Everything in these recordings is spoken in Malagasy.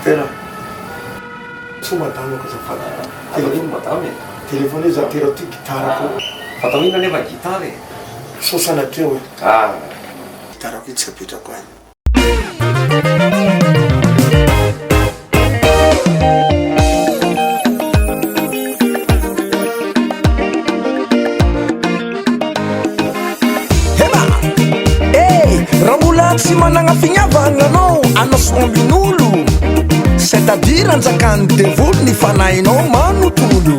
Tena so madama ko zafady madame telefone za tero ty gitarako fatao ina nefa gitara e sosanatreo gitarako itsika apetrako any Tsy managna finiavana anao anasoambin'olo c'est-à-dire anjakany devolo ny fanahinao manotolo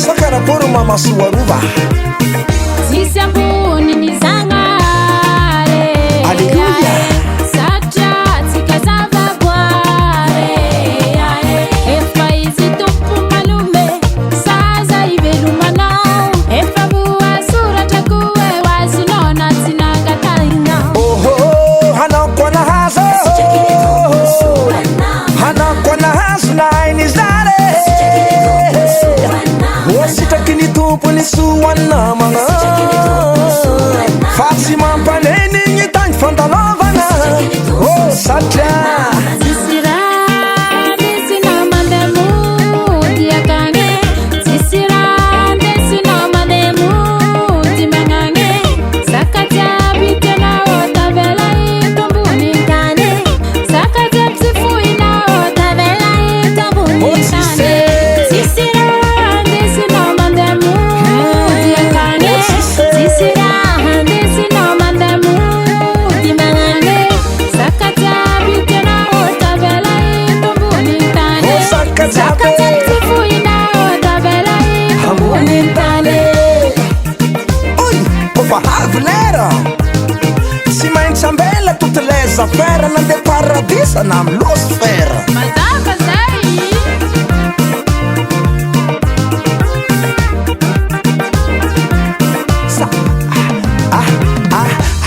sakarakory mamasoarova sisy ambony ny zagnare alleluia satria tsika zavaboare efa izy tompo malume saza ivelomanao Suanamana Fatsy mampaneny ny tany fandalovana Oh satria Tsy maintsy ambela toutes les affaires nandeha paradisa na amy losfera mazava zay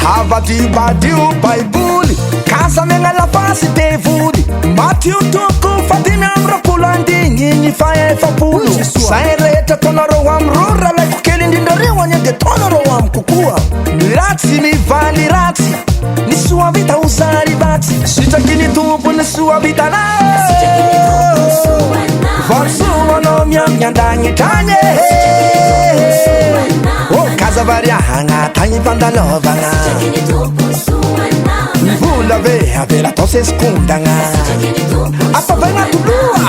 havadibadio baiboly kaza megna lafasy devoly matio toko fadimy amy rapolo andigny ny faefapolo zay rehetra taonareo amy ro ralaiko kely indrindrareo any de taonareo amy kokoa miratsy mivaly ratsy ny soavita hozary vatsy sitraky ny tompo ny soavitanao varosoanao miamy andagnitrany o kazavariahagna tagny fandalovagna vola ve avela tao seskondagna apavaigna toloa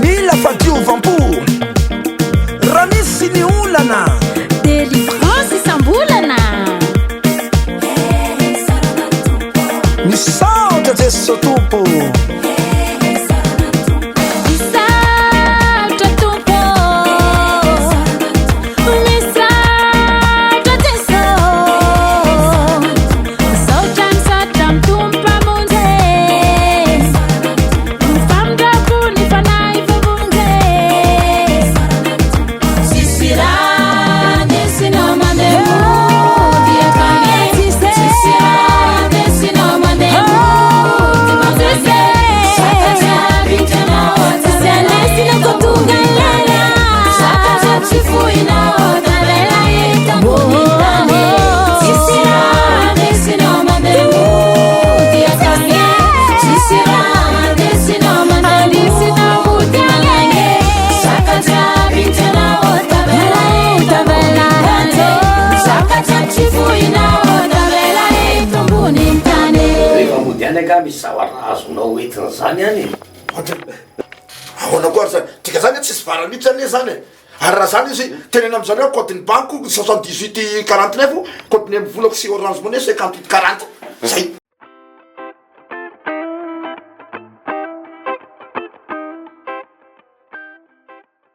mila fadiovampo raha misy ny olana délivrance sambolana misaotra jeso tompo misy zavarahazonao entina zany any ahoana koa zany tika zany tsisy varamitsy ane zany ary raha zany izy tenena am'zany hoe code ny banque 78 49 code ny amby volako sy orange monnaie 58 40 zay